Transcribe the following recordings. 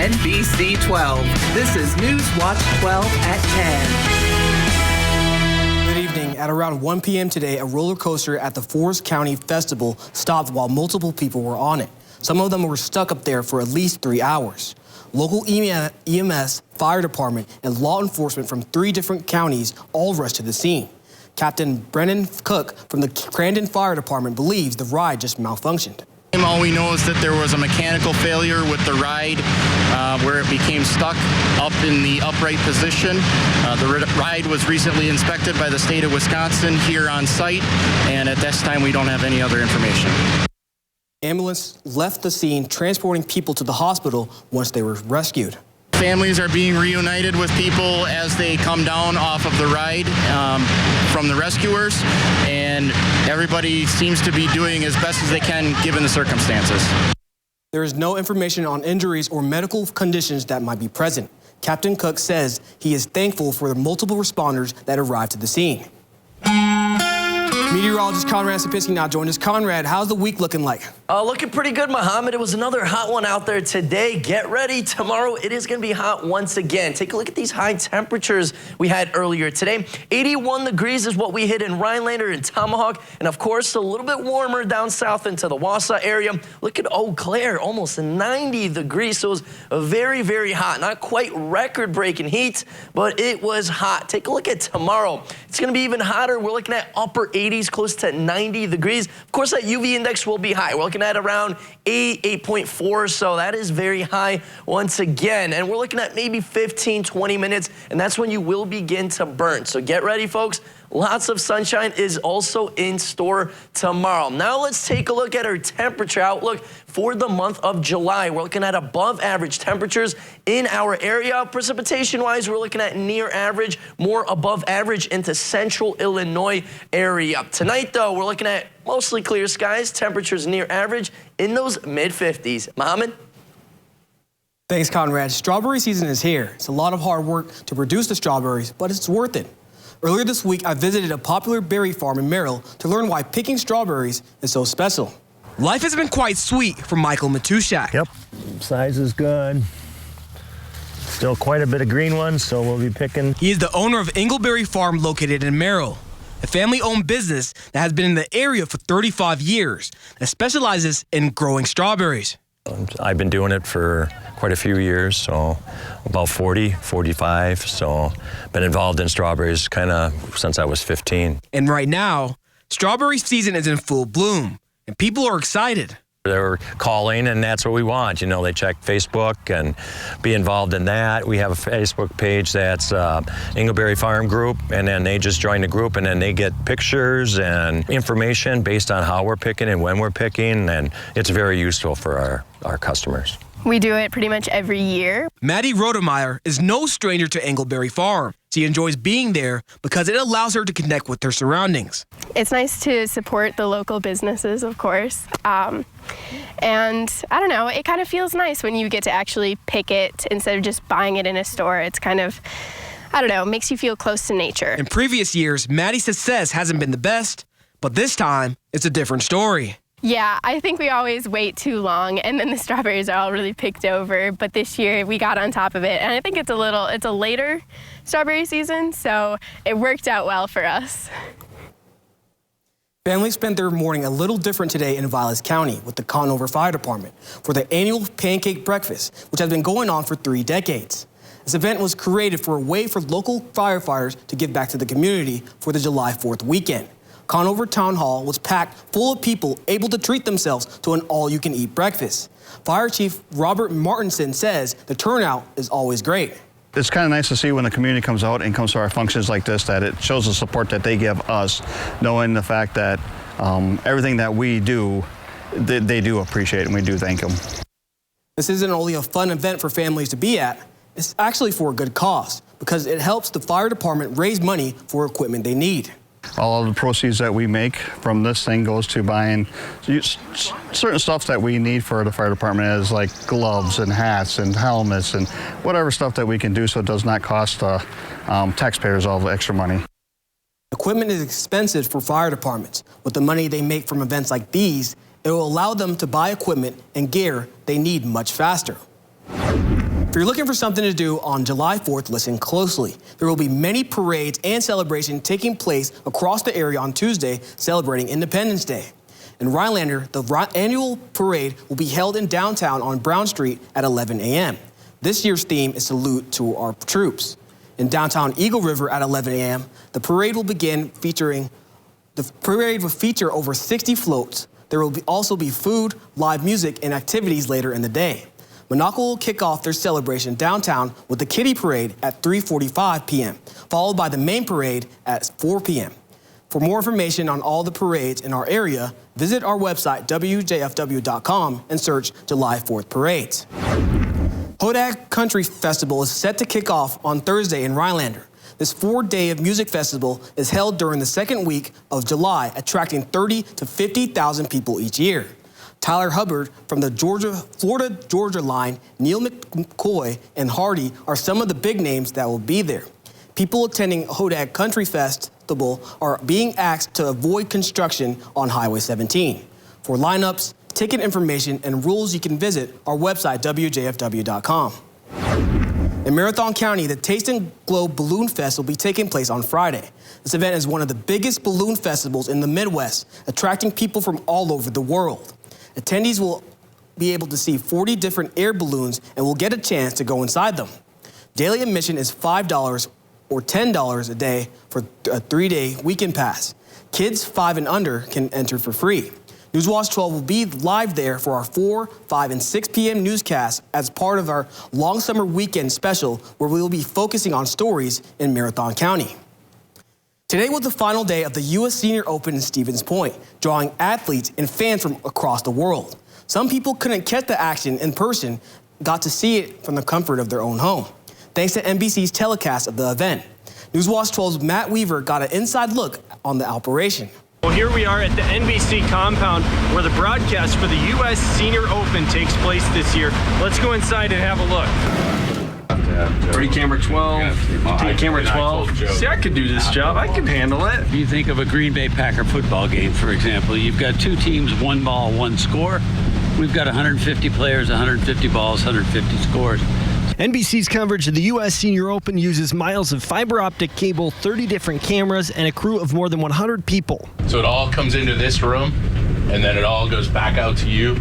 NBC 12. This is News Watch 12 at 10. Good evening. At around 1 p.m. today, a roller coaster at the Forest County Festival stopped while multiple people were on it. Some of them were stuck up there for at least 3 hours. Local EMS, fire department, and law enforcement from 3 different counties all rushed to the scene. Captain Brennan Cook from the Crandon Fire Department believes the ride just malfunctioned. All we know is that there was a mechanical failure with the ride where it became stuck up in the upright position. The ride was recently inspected by the state of Wisconsin here on site, and at this time we don't have any other information. Ambulance left the scene transporting people to the hospital once they were rescued. Families are being reunited with people as they come down off of the ride from the rescuers, and everybody seems to be doing as best as they can given the circumstances. There is no information on injuries or medical conditions that might be present. Captain Cook says he is thankful for the multiple responders that arrived to the scene. Meteorologist Conrad Sapinski now joined us. Conrad, how's the week looking like? Looking pretty good, Mohammed. It was another hot one out there today. Get ready. Tomorrow, it is going to be hot once again. Take a look at these high temperatures we had earlier today. 81 degrees is what we hit in Rhinelander and Tomahawk. And, of course, a little bit warmer down south into the Wausau area. Look at Eau Claire, almost 90 degrees. So it was very, very hot. Not quite record-breaking heat, but it was hot. Take a look at tomorrow. It's going to be even hotter. We're looking at upper 80s, close to 90 degrees. Of course, that UV index will be high. We're looking at around 8.4, so that is very high once again. And we're looking at maybe 15, 20 minutes, and that's when you will begin to burn. So get ready, folks. Lots of sunshine is also in store tomorrow. Now let's take a look at our temperature outlook for the month of July. We're looking at above average temperatures in our area. Precipitation-wise, we're looking at near average, more above average into central Illinois area. Tonight, though, we're looking at mostly clear skies, temperatures near average in those mid-50s. Mohammed? Thanks, Conrad. Strawberry season is here. It's a lot of hard work to produce the strawberries, but it's worth it. Earlier this week, I visited a popular berry farm in Merrill to learn why picking strawberries is so special. Life has been quite sweet for Michael Matushak. Yep, size is good. Still quite a bit of green ones, so we'll be picking. He is the owner of Engleberry Farm located in Merrill, a family-owned business that has been in the area for 35 years that specializes in growing strawberries. I've been doing it for quite a few years, so about 40, 45, so been involved in strawberries kind of since I was 15. And right now, strawberry season is in full bloom, and people are excited. They're calling, and that's what we want. You know, they check Facebook and be involved in that. We have a Facebook page that's Engleberry Farm Group, and then they just join the group, and then they get pictures and information based on how we're picking and when we're picking, and it's very useful for our customers. We do it pretty much every year. Maddie Rodemeyer is no stranger to Engleberry Farm. She enjoys being there because it allows her to connect with her surroundings. It's nice to support the local businesses, of course. And I don't know, it kind of feels nice when you get to actually pick it instead of just buying it in a store. It's kind of, I don't know, makes you feel close to nature. In previous years, Maddie's success hasn't been the best, but this time it's a different story. Yeah, I think we always wait too long, and then the strawberries are all really picked over. But this year we got on top of it, and I think it's a later strawberry season, so it worked out well for us. Families spent their morning a little different today in Vilas County with the Conover Fire Department for the annual pancake breakfast, which has been going on for 3 decades. This event was created for a way for local firefighters to give back to the community for the July 4th weekend. Conover Town Hall was packed full of people able to treat themselves to an all-you-can-eat breakfast. Fire Chief Robert Martinson says the turnout is always great. It's kind of nice to see when the community comes out and comes to our functions like this, that it shows the support that they give us, knowing the fact that everything that we do, they do appreciate, and we do thank them. This isn't only a fun event for families to be at, it's actually for a good cause because it helps the fire department raise money for equipment they need. All of the proceeds that we make from this thing goes to buying certain stuff that we need for the fire department, as like gloves and hats and helmets and whatever stuff that we can do so it does not cost taxpayers all the extra money. Equipment is expensive for fire departments. With the money they make from events like these, it will allow them to buy equipment and gear they need much faster. If you're looking for something to do on July 4th, listen closely. There will be many parades and celebrations taking place across the area on Tuesday, celebrating Independence Day. In Rhinelander, the annual parade will be held in downtown on Brown Street at 11 a.m. This year's theme is Salute to Our Troops. In downtown Eagle River at 11 a.m., the parade will feature over 60 floats. There will also be food, live music, and activities later in the day. Monaco will kick off their celebration downtown with the Kiddie Parade at 3:45 p.m., followed by the main parade at 4 p.m. For more information on all the parades in our area, visit our website, wjfw.com, and search July 4th parades. Hodag Country Festival is set to kick off on Thursday in Rhinelander. This 4-day music festival is held during the second week of July, attracting 30,000 to 50,000 people each year. Tyler Hubbard from the Florida-Georgia line, Neil McCoy, and Hardy are some of the big names that will be there. People attending Hodag Country Festival are being asked to avoid construction on Highway 17. For lineups, ticket information, and rules, you can visit our website, wjfw.com. In Marathon County, the Taste and Glow Balloon Fest will be taking place on Friday. This event is one of the biggest balloon festivals in the Midwest, attracting people from all over the world. Attendees will be able to see 40 different air balloons and will get a chance to go inside them. Daily admission is $5 or $10 a day for a 3-day weekend pass. Kids 5 and under can enter for free. Newswatch 12 will be live there for our 4, 5, and 6 p.m. newscast as part of our long summer weekend special, where we will be focusing on stories in Marathon County. Today was the final day of the U.S. Senior Open in Stevens Point, drawing athletes and fans from across the world. Some people couldn't catch the action in person, got to see it from the comfort of their own home, thanks to NBC's telecast of the event. Newswatch 12's Matt Weaver got an inside look on the operation. Well, here we are at the NBC compound where the broadcast for the U.S. Senior Open takes place this year. Let's go inside and have a look. Ready, camera 12. Camera 12. See, I could do this job. I can handle it. If you think of a Green Bay Packer football game, for example, you've got two teams, one ball, one score. We've got 150 players, 150 balls, 150 scores. NBC's coverage of the U.S. Senior Open uses miles of fiber optic cable, 30 different cameras, and a crew of more than 100 people. So it all comes into this room, and then it all goes back out to you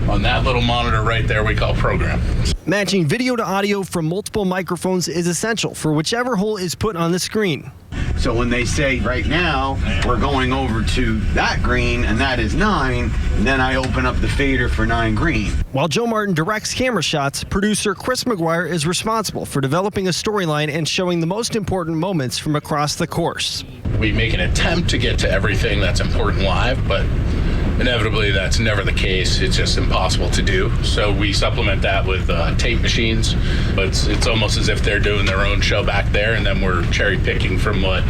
on that little monitor right there we call program. Matching video to audio from multiple microphones is essential for whichever hole is put on the screen. So when they say right now we're going over to that green and that is 9, then I open up the fader for 9 green. While Joe Martin directs camera shots, producer Chris McGuire is responsible for developing a storyline and showing the most important moments from across the course. We make an attempt to get to everything that's important live, but inevitably that's never the case. It's just impossible to do. So we supplement that with tape machines, but it's almost as if they're doing their own show back there, and then we're cherry picking from what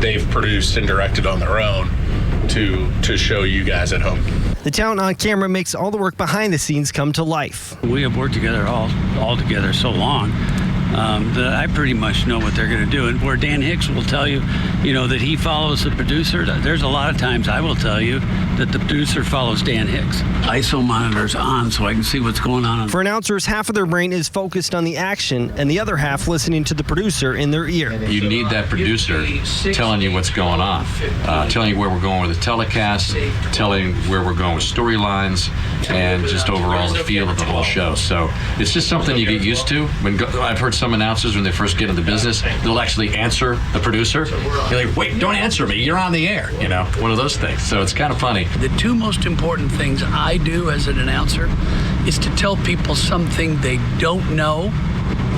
they've produced and directed on their own to show you guys at home. The talent on camera makes all the work behind the scenes come to life. We have worked together all together so long that I pretty much know what they're going to do. And where Dan Hicks will tell you, that he follows the producer, there's a lot of times I will tell you that the producer follows Dan Hicks. ISO monitors on so I can see what's going on. For announcers, half of their brain is focused on the action and the other half listening to the producer in their ear. You need that producer telling you what's going on, telling you where we're going with the telecast, telling where we're going with storylines, and just overall the feel of the whole show. So it's just something you get used to. I've heard some announcers when they first get into the business, they'll actually answer the producer. You're like, wait, don't answer me, you're on the air, one of those things. So it's kind of funny. The two most important things I do as an announcer is to tell people something they don't know,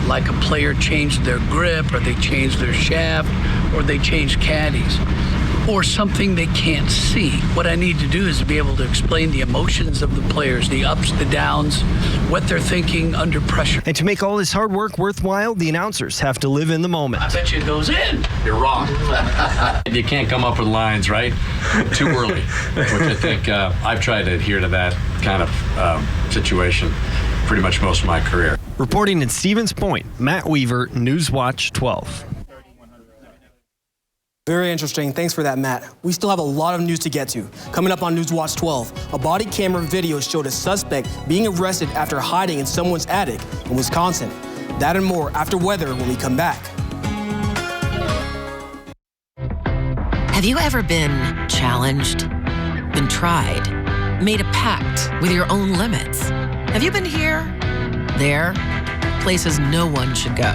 like a player changed their grip, or they changed their shaft, or they changed caddies, or something they can't see. What I need to do is be able to explain the emotions of the players, the ups, the downs, what they're thinking under pressure. And to make all this hard work worthwhile, the announcers have to live in the moment. I bet you it goes in. You're wrong. You can't come up with lines, right? Too early, which I think I've tried to adhere to that kind of situation pretty much most of my career. Reporting in Stevens Point, Matt Weaver, Newswatch 12. Very interesting. Thanks for that, Matt. We still have a lot of news to get to. Coming up on Newswatch 12, a body camera video showed a suspect being arrested after hiding in someone's attic in Wisconsin. That and more after weather when we come back. Have you ever been challenged, been tried, made a pact with your own limits? Have you been here, there, places no one should go?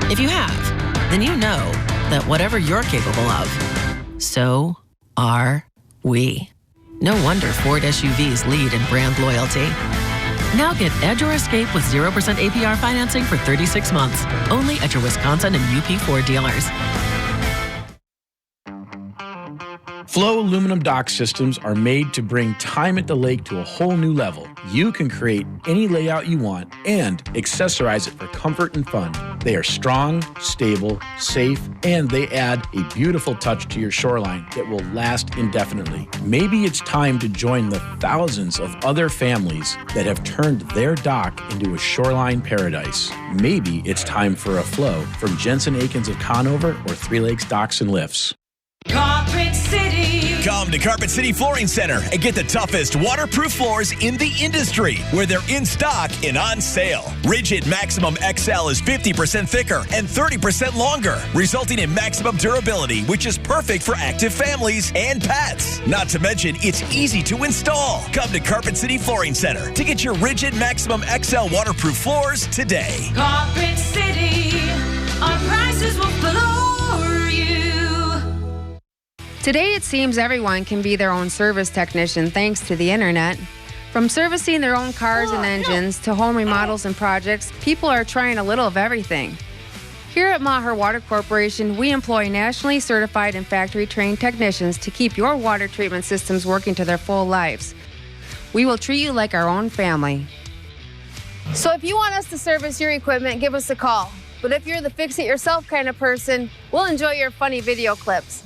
If you have, then you know that whatever you're capable of, so are we. No wonder Ford SUVs lead in brand loyalty. Now get Edge or Escape with 0% APR financing for 36 months, only at your Wisconsin and UP Ford dealers. Flow aluminum dock systems are made to bring time at the lake to a whole new level. You can create any layout you want and accessorize it for comfort and fun. They are strong, stable, safe, and they add a beautiful touch to your shoreline that will last indefinitely. Maybe it's time to join the thousands of other families that have turned their dock into a shoreline paradise. Maybe it's time for a Flow from Jensen Akins of Conover or Three Lakes Docks and Lifts. Carpet City. Come to Carpet City Flooring Center and get the toughest waterproof floors in the industry, where they're in stock and on sale. Rigid Maximum XL is 50% thicker and 30% longer, resulting in maximum durability, which is perfect for active families and pets. Not to mention, it's easy to install. Come to Carpet City Flooring Center to get your Rigid Maximum XL waterproof floors today. Carpet City, our prices will floor you. Today, it seems everyone can be their own service technician thanks to the internet. From servicing their own cars and engines to home remodels and projects, people are trying a little of everything. Here at Maher Water Corporation, we employ nationally certified and factory-trained technicians to keep your water treatment systems working to their full lives. We will treat you like our own family. So if you want us to service your equipment, give us a call. But if you're the fix-it-yourself kind of person, we'll enjoy your funny video clips.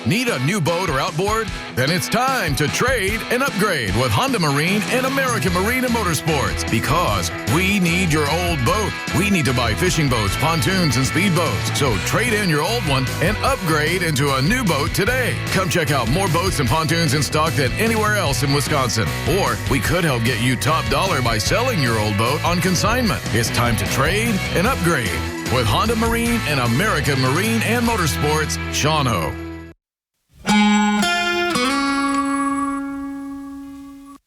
Need a new boat or outboard? Then it's time to trade and upgrade with Honda Marine and American Marine and Motorsports, because we need your old boat. We need to buy fishing boats, pontoons, and speedboats. So trade in your old one and upgrade into a new boat today. Come check out more boats and pontoons in stock than anywhere else in Wisconsin. Or we could help get you top dollar by selling your old boat on consignment. It's time to trade and upgrade with Honda Marine and American Marine and Motorsports, Shawano.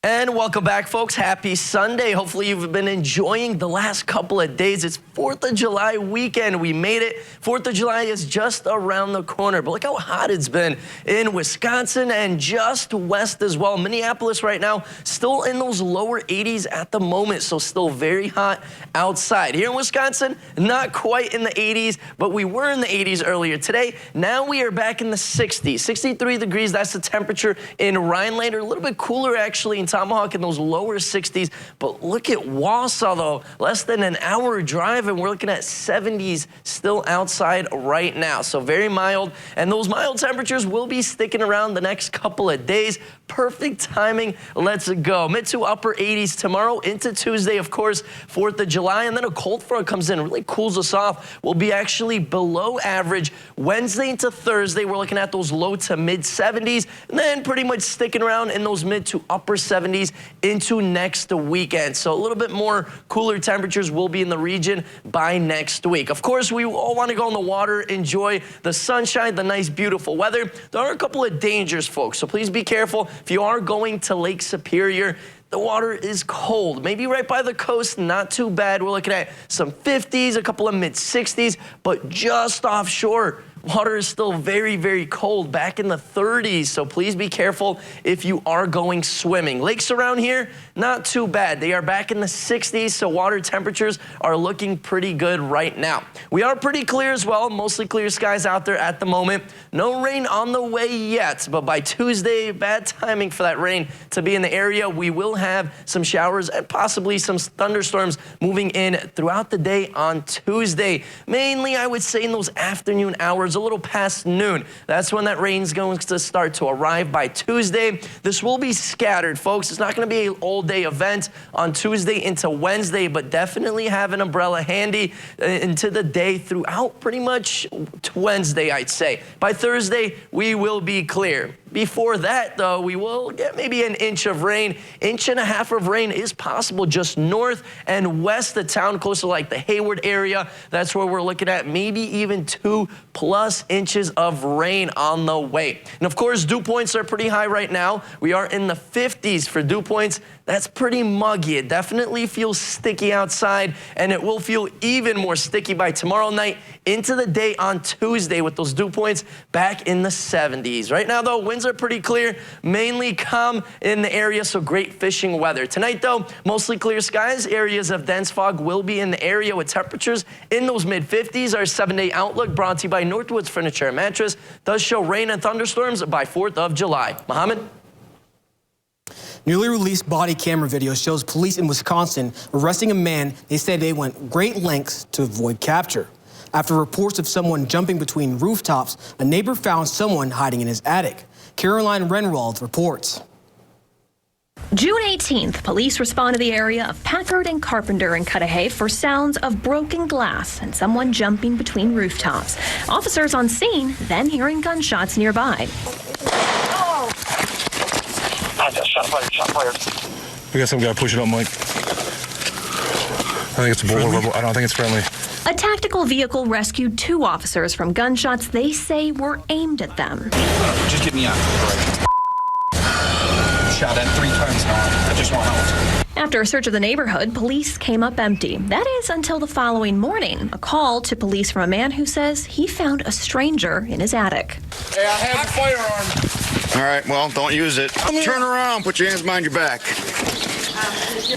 And welcome back, folks. Happy Sunday. Hopefully you've been enjoying the last couple of days. It's 4th of July weekend. We made it. 4th of July is just around the corner. But look how hot it's been in Wisconsin and just west as well. Minneapolis right now still in those lower 80s at the moment, so still very hot outside. Here in Wisconsin, not quite in the 80s, but we were in the 80s earlier today. Now we are back in the 60s. 63 degrees, that's the temperature in Rhinelander. A little bit cooler actually in Tomahawk in those lower 60s, but look at Wausau though, less than an hour drive, and we're looking at 70s still outside right now. So very mild, and those mild temperatures will be sticking around the next couple of days. Perfect timing. Let's go. Mid to upper 80s tomorrow into Tuesday, of course, 4th of July, and then a cold front comes in, really cools us off. We'll be actually below average Wednesday into Thursday. We're looking at those low to mid 70s, and then pretty much sticking around in those mid to upper 70s into next weekend. So a little bit more cooler temperatures will be in the region by next week. Of course, we all want to go in the water, enjoy the sunshine, the nice, beautiful weather. There are a couple of dangers, folks, so please be careful. If you are going to Lake Superior, the water is cold. Maybe right by the coast, not too bad. We're looking at some 50s, a couple of mid 60s, but just offshore, water is still very, very cold, back in the 30s, so please be careful if you are going swimming. Lakes around here, not too bad. They are back in the 60s, so water temperatures are looking pretty good right now. We are pretty clear as well, mostly clear skies out there at the moment. No rain on the way yet, but by Tuesday, bad timing for that rain to be in the area. We will have some showers and possibly some thunderstorms moving in throughout the day on Tuesday. Mainly, I would say in those afternoon hours, a little past noon. That's when that rain's going to start to arrive by Tuesday. This will be scattered, folks. It's not going to be an all-day event on Tuesday into Wednesday, but definitely have an umbrella handy into the day throughout pretty much to Wednesday, I'd say. By Thursday, we will be clear. Before that, though, we will get maybe an inch of rain. Inch and a half of rain is possible just north and west of town, close to like the Hayward area. That's where we're looking at maybe even 2+ inches of rain on the way. And of course, dew points are pretty high right now. We are in the 50s for dew points. That's pretty muggy. It definitely feels sticky outside, and it will feel even more sticky by tomorrow night into the day on Tuesday with those dew points back in the 70s. Right now, though, winds are pretty clear, mainly calm in the area, so great fishing weather. Tonight, though, mostly clear skies. Areas of dense fog will be in the area with temperatures in those mid-50s. Our 7-day outlook brought to you by Northwoods Furniture and Mattress does show rain and thunderstorms by 4th of July. Mohammed? Newly released body camera video shows police in Wisconsin arresting a man they said they went great lengths to avoid capture. After reports of someone jumping between rooftops, a neighbor found someone hiding in his attic. Caroline Renwald reports. June 18th, police respond to the area of Packard and Carpenter in Cudahy for sounds of broken glass and someone jumping between rooftops. Officers on scene then hearing gunshots nearby. Shot fired. We got some guy pushing up, Mike. I think it's a bullet. I don't think it's friendly. A tactical vehicle rescued 2 officers from gunshots they say were aimed at them. Just get me out. Shot at 3 times now. I just want out. After a search of the neighborhood, police came up empty. That is until the following morning. A call to police from a man who says he found a stranger in his attic. Hey, I have a firearm. All right, well, don't use it. Turn around, put your hands behind your back.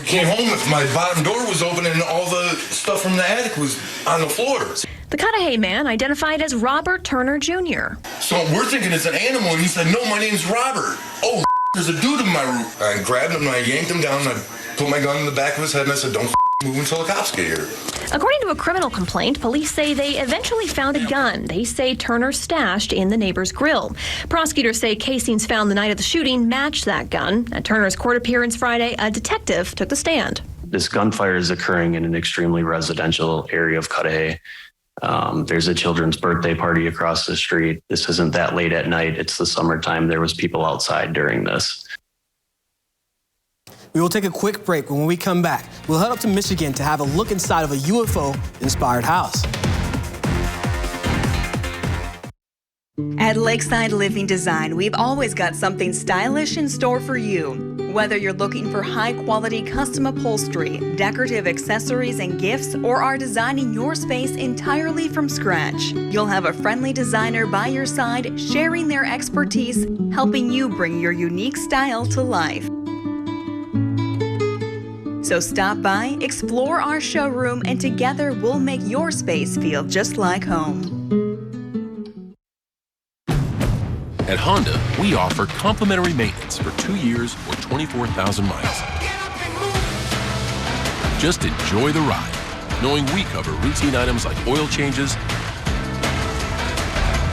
Came home, my bottom door was open and all the stuff from the attic was on the floors. The Cudahy man identified as Robert Turner Jr. So we're thinking it's an animal, and he said, no, my name's Robert. Oh, there's a dude in my roof. I grabbed him and I yanked him down and I put my gun in the back of his head and I said, don't move until the cops get here. According to a criminal complaint, police say they eventually found a gun they say Turner stashed in the neighbor's grill. Prosecutors say casings found the night of the shooting matched that gun. At Turner's court appearance Friday, a detective took the stand. This gunfire is occurring in an extremely residential area of Cudahy. There's a children's birthday party across the street. This isn't that late at night. It's the summertime. There was people outside during this. We will take a quick break. When we come back, we'll head up to Michigan to have a look inside of a UFO-inspired house. At Lakeside Living Design, we've always got something stylish in store for you. Whether you're looking for high-quality custom upholstery, decorative accessories and gifts, or are designing your space entirely from scratch, you'll have a friendly designer by your side, sharing their expertise, helping you bring your unique style to life. So stop by, explore our showroom, and together we'll make your space feel just like home. At Honda, we offer complimentary maintenance for 2 years or 24,000 miles. Just enjoy the ride, knowing we cover routine items like oil changes,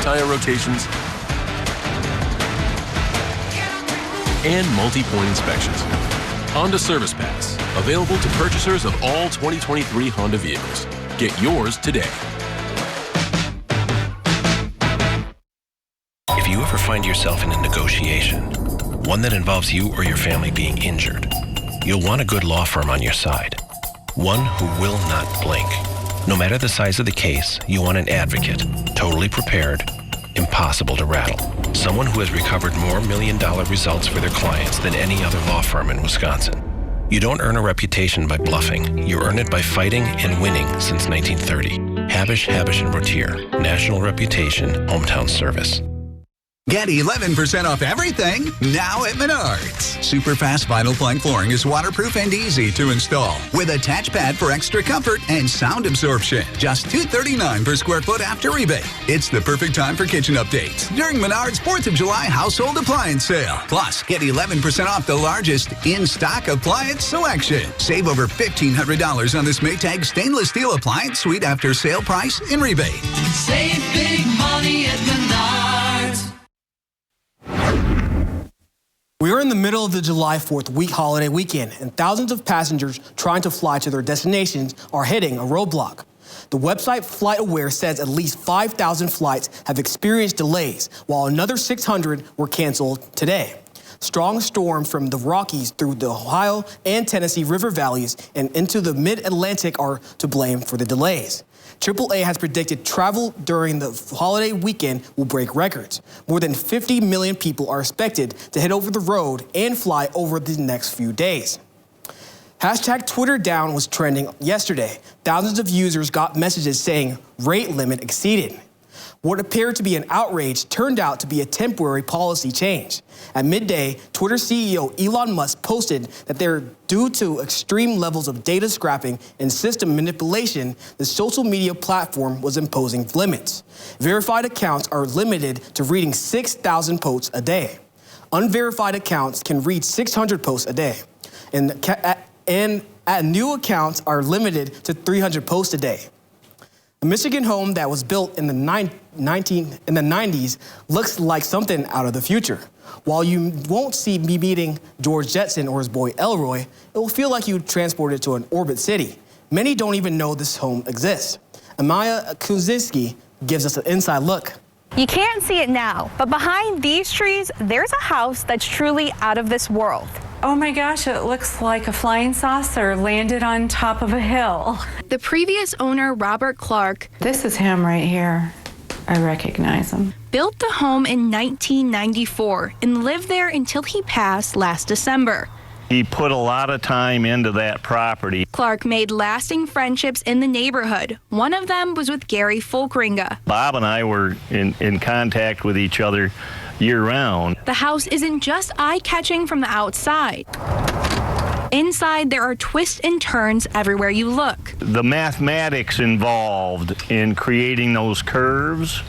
tire rotations, and multi-point inspections. Honda Service Pass, available to purchasers of all 2023 Honda vehicles. Get yours today. If you ever find yourself in a negotiation, one that involves you or your family being injured, you'll want a good law firm on your side. One who will not blink. No matter the size of the case, you want an advocate, totally prepared, impossible to rattle. Someone who has recovered more million-dollar results for their clients than any other law firm in Wisconsin. You don't earn a reputation by bluffing. You earn it by fighting and winning since 1930. Habish, Habish & Rotier. National reputation, hometown service. Get 11% off everything now at Menards. Super fast vinyl plank flooring is waterproof and easy to install with a touch pad for extra comfort and sound absorption. Just $239 per square foot after rebate. It's the perfect time for kitchen updates during Menards 4th of July household appliance sale. Plus, get 11% off the largest in-stock appliance selection. Save over $1,500 on this Maytag stainless steel appliance suite after sale price and rebate. Save big money at Menards. We are in the middle of the July 4th holiday weekend, and thousands of passengers trying to fly to their destinations are hitting a roadblock. The website FlightAware says at least 5,000 flights have experienced delays, while another 600 were canceled today. Strong storms from the Rockies through the Ohio and Tennessee River valleys and into the mid-Atlantic are to blame for the delays. AAA has predicted travel during the holiday weekend will break records. More than 50 million people are expected to head over the road and fly over the next few days. Hashtag Twitter down was trending yesterday. Thousands of users got messages saying rate limit exceeded. What appeared to be an outrage turned out to be a temporary policy change. At midday, Twitter CEO Elon Musk posted that due to extreme levels of data scrapping and system manipulation, the social media platform was imposing limits. Verified accounts are limited to reading 6,000 posts a day. Unverified accounts can read 600 posts a day. And new accounts are limited to 300 posts a day. A Michigan home that was built in the 90s looks like something out of the future. While you won't see me meeting George Jetson or his boy Elroy, it will feel like you transported to an orbit city. Many don't even know this home exists. Amaya Kuzinski gives us an inside look. You can't see it now, but behind these trees, there's a house that's truly out of this world. Oh my gosh, it looks like a flying saucer landed on top of a hill. The previous owner, Robert Clark, This is him right here. I recognize him. built the home in 1994 and lived there until he passed last December. He put a lot of time into that property. Clark made lasting friendships in the neighborhood. One of them was with Gary Folkringa. Bob and I were in contact with each other year-round. The house isn't just eye-catching from the outside. Inside, there are twists and turns everywhere you look. The mathematics involved in creating those curves,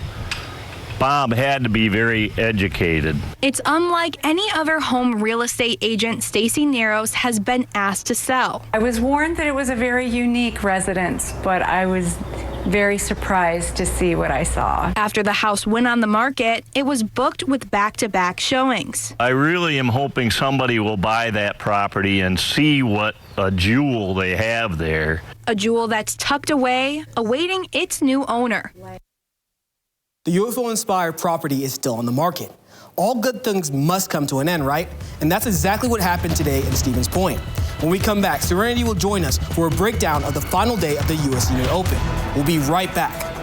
Bob had to be very educated. It's unlike any other home real estate agent Stacy Narrows has been asked to sell. I was warned that it was a very unique residence, but I was very surprised to see what I saw. After the house went on the market, it was booked with back-to-back showings. I really am hoping somebody will buy that property and see what a jewel they have there. A jewel that's tucked away, awaiting its new owner. The UFO-inspired property is still on the market. All good things must come to an end, right? And that's exactly what happened today in Stevens Point. When we come back, Serenity will join us for a breakdown of the final day of the U.S. Senior Open. We'll be right back.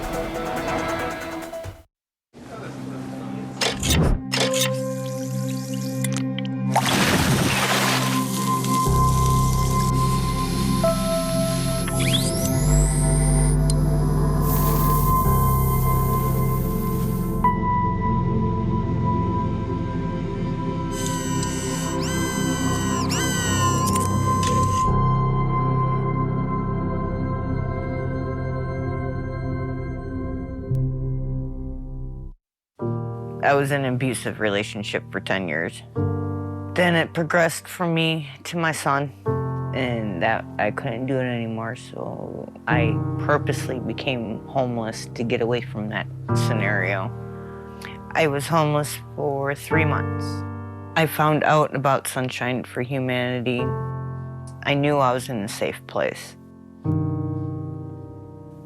I was in an abusive relationship for 10 years. Then it progressed from me to my son, and that I couldn't do it anymore, so I purposely became homeless to get away from that scenario. I was homeless for 3 months. I found out about Sunshine for Humanity. I knew I was in a safe place.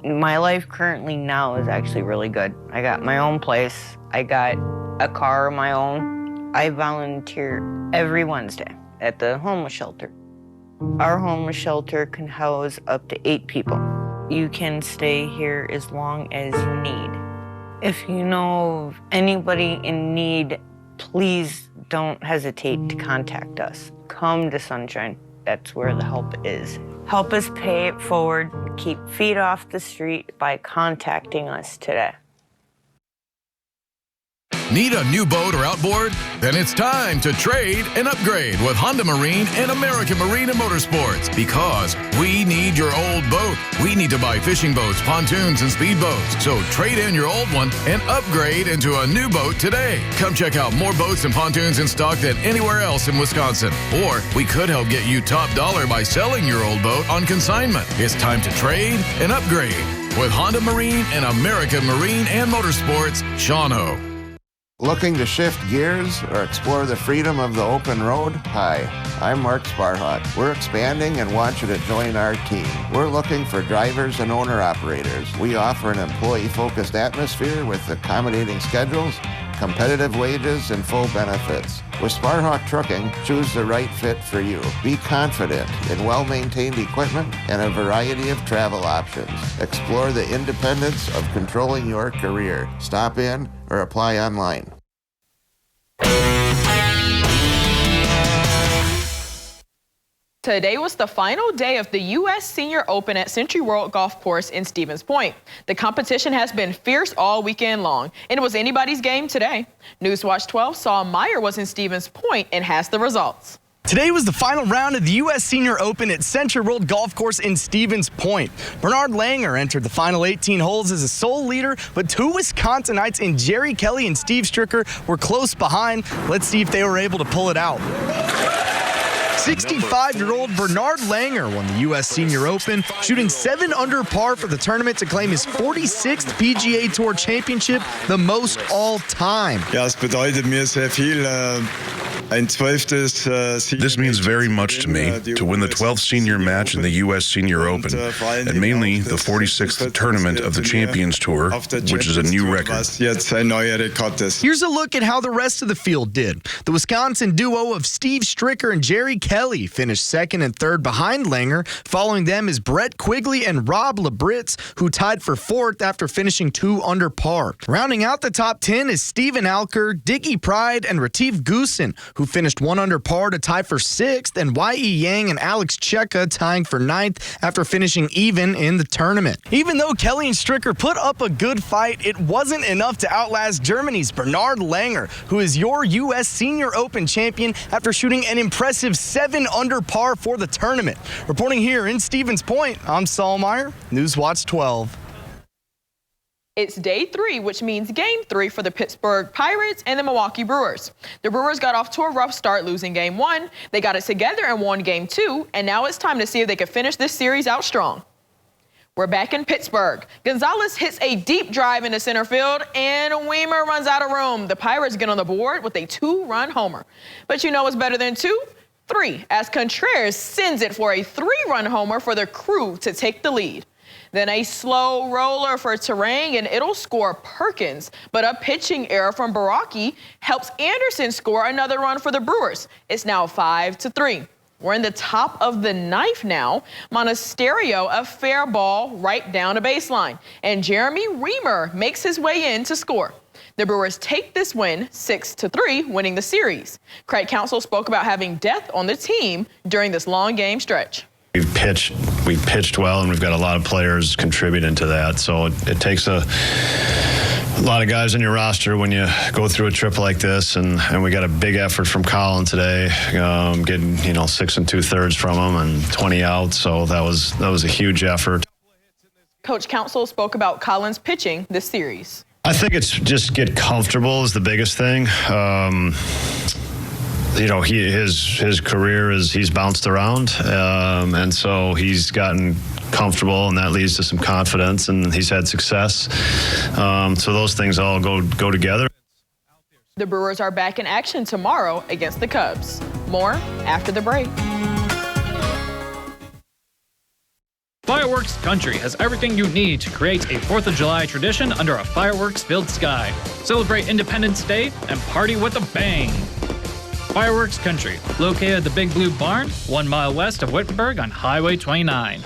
My life currently now is actually really good. I got my own place. I got a car of my own. I volunteer every Wednesday at the homeless shelter. Our homeless shelter can house up to 8 people. You can stay here as long as you need. If you know of anybody in need, please don't hesitate to contact us. Come to Sunshine. That's where the help is. Help us pay it forward. Keep feet off the street by contacting us today. Need a new boat or outboard? Then it's time to trade and upgrade with Honda Marine and American Marine and Motorsports, because we need your old boat. We need to buy fishing boats, pontoons, and speedboats. So trade in your old one and upgrade into a new boat today. Come check out more boats and pontoons in stock than anywhere else in Wisconsin. Or we could help get you top dollar by selling your old boat on consignment. It's time to trade and upgrade with Honda Marine and American Marine and Motorsports, Shawano. Looking to shift gears or explore the freedom of the open road? Hi, I'm Mark Sparhawk. We're expanding and want you to join our team. We're looking for drivers and owner-operators. We offer an employee-focused atmosphere with accommodating schedules, competitive wages, and full benefits. With Sparhawk Trucking, choose the right fit for you. Be confident in well-maintained equipment and a variety of travel options. Explore the independence of controlling your career. Stop in or apply online. Today was the final day of the U.S. Senior Open at Century World Golf Course in Stevens Point. The competition has been fierce all weekend long, and it was anybody's game today. Newswatch 12 saw Meyer was in Stevens Point and has the results. Today was the final round of the U.S. Senior Open at Century World Golf Course in Stevens Point. Bernard Langer entered the final 18 holes as a sole leader, but two Wisconsinites in Jerry Kelly and Steve Stricker were close behind. Let's see if they were able to pull it out. 65-year-old Bernard Langer won the U.S. Senior Open, shooting 7 under par for the tournament to claim his 46th PGA Tour Championship, the most all time. Ja, es bedeutet mir sehr viel. This means very much to me, to win the 12th senior match in the U.S. Senior Open, and mainly the 46th tournament of the Champions Tour, which is a new record. Here's a look at how the rest of the field did. The Wisconsin duo of Steve Stricker and Jerry Kelly finished second and third behind Langer. Following them is Brett Quigley and Rob Labritz, who tied for fourth after finishing 2 under par. Rounding out the top 10 is Steven Alker, Dickie Pride, and Retief Goosen, who finished 1 under par to tie for 6th, and Y.E. Yang and Alex Cheka tying for 9th after finishing even in the tournament. Even though Kelly and Stricker put up a good fight, it wasn't enough to outlast Germany's Bernard Langer, who is your U.S. Senior Open champion after shooting an impressive 7 under par for the tournament. Reporting here in Stevens Point, I'm Saul Meyer, Newswatch 12. It's day 3, which means game 3 for the Pittsburgh Pirates and the Milwaukee Brewers. The Brewers got off to a rough start, losing game 1. They got it together and won game 2, and now it's time to see if they can finish this series out strong. We're back in Pittsburgh. Gonzalez hits a deep drive into center field, and Weimer runs out of room. The Pirates get on the board with a 2-run homer. But you know what's better than 2? 3, as Contreras sends it for a 3-run homer for the Crew to take the lead. Then a slow roller for Terang, and it'll score Perkins. But a pitching error from Baraki helps Anderson score another run for the Brewers. It's now 5-3. We're in the top of the 9th now. Monasterio, a fair ball right down the baseline. And Jeremy Reamer makes his way in to score. The Brewers take this win 6-3, winning the series. Craig Counsell spoke about having depth on the team during this long game stretch. We've pitched well, and we've got a lot of players contributing to that. So it takes a lot of guys on your roster when you go through a trip like this, and we got a big effort from Colin today, getting 6 2/3 from him and 20 outs. So that was a huge effort. Coach Counsell spoke about Colin's pitching this series. I think it's just get comfortable is the biggest thing. His career he's bounced around, and so he's gotten comfortable, and that leads to some confidence, and he's had success. So those things all go together. The Brewers are back in action tomorrow against the Cubs. More after the break. Fireworks Country has everything you need to create a 4th of July tradition under a fireworks-filled sky. Celebrate Independence Day and party with a bang. Fireworks Country, located at the Big Blue Barn, 1 mile west of Wittenberg on Highway 29.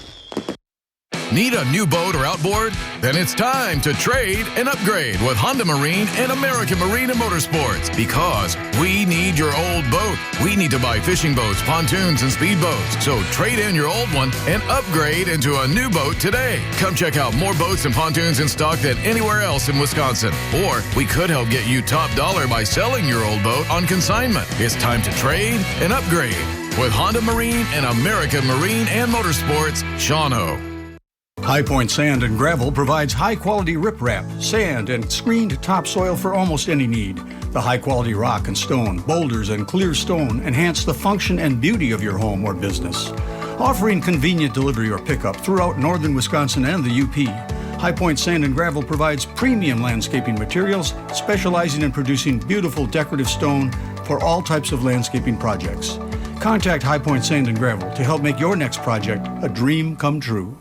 Need a new boat or outboard? Then it's time to trade and upgrade with Honda Marine and American Marine and Motorsports, because we need your old boat. We need to buy fishing boats, pontoons, and speedboats. So trade in your old one and upgrade into a new boat today. Come check out more boats and pontoons in stock than anywhere else in Wisconsin. Or we could help get you top dollar by selling your old boat on consignment. It's time to trade and upgrade with Honda Marine and American Marine and Motorsports, Shawano. High Point Sand and Gravel provides high-quality riprap, sand, and screened topsoil for almost any need. The high-quality rock and stone, boulders, and clear stone enhance the function and beauty of your home or business. Offering convenient delivery or pickup throughout northern Wisconsin and the UP, High Point Sand and Gravel provides premium landscaping materials, specializing in producing beautiful decorative stone for all types of landscaping projects. Contact High Point Sand and Gravel to help make your next project a dream come true.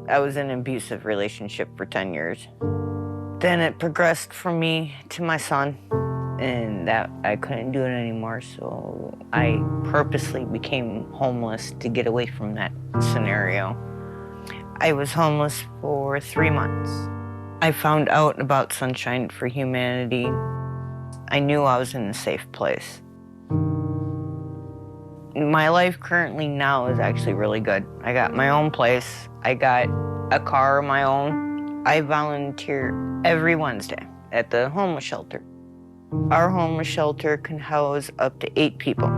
I was in an abusive relationship for 10 years. Then it progressed from me to my son, and that I couldn't do it anymore, so I purposely became homeless to get away from that scenario. I was homeless for 3 months. I found out about Sunshine for Humanity. I knew I was in a safe place. My life currently now is actually really good. I got my own place. I got a car of my own. I volunteer every Wednesday at the homeless shelter. Our homeless shelter can house up to 8 people.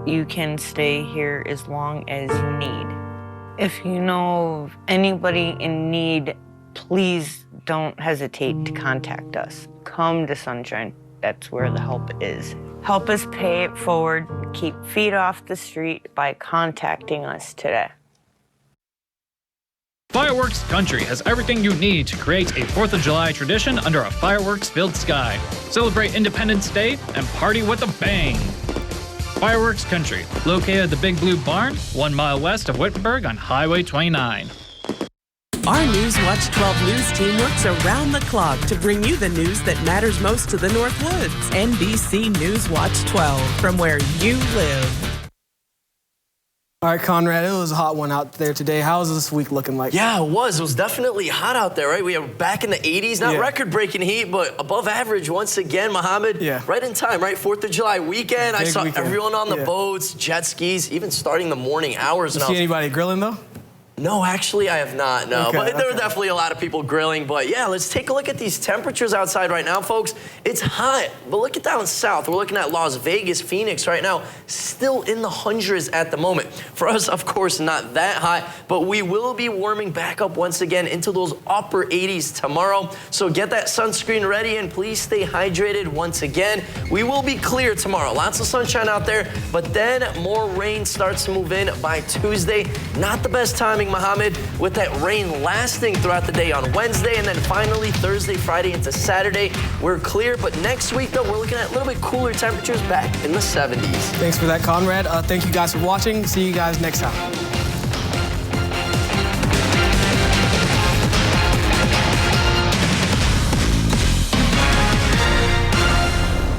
You can stay here as long as you need. If you know of anybody in need, please don't hesitate to contact us. Come to Sunshine. That's where the help is. Help us pay it forward. Keep feet off the street by contacting us today. Fireworks Country has everything you need to create a 4th of July tradition under a fireworks-filled sky. Celebrate Independence Day and party with a bang. Fireworks Country, located at the Big Blue Barn, 1 mile west of Wittenberg on Highway 29. Our Newswatch 12 News team works around the clock to bring you the news that matters most to the North Woods. NBC Newswatch 12, from where you live. All right, Conrad, it was a hot one out there today. How's this week looking like? Yeah, it was. It was definitely hot out there, right? We are back in the 80s, not record-breaking heat, but above average once again, Mohammed. Yeah. Right in time, right? 4th of July weekend. I saw everyone on the boats, jet skis, even starting the morning hours. You see anybody grilling, though? No, actually, I have not, no. Okay, but there were definitely a lot of people grilling. But yeah, let's take a look at these temperatures outside right now, folks. It's hot, but look at down south. We're looking at Las Vegas, Phoenix right now, still in the hundreds at the moment. For us, of course, not that hot, but we will be warming back up once again into those upper 80s tomorrow. So get that sunscreen ready and please stay hydrated once again. We will be clear tomorrow. Lots of sunshine out there, but then more rain starts to move in by Tuesday. Not the best timing, Mohammed, with that rain lasting throughout the day on Wednesday, and then finally Thursday, Friday into Saturday, we're clear. But next week, though, we're looking at a little bit cooler temperatures back in the 70s. Thanks for that, Conrad. Thank you guys for watching. See you guys next time.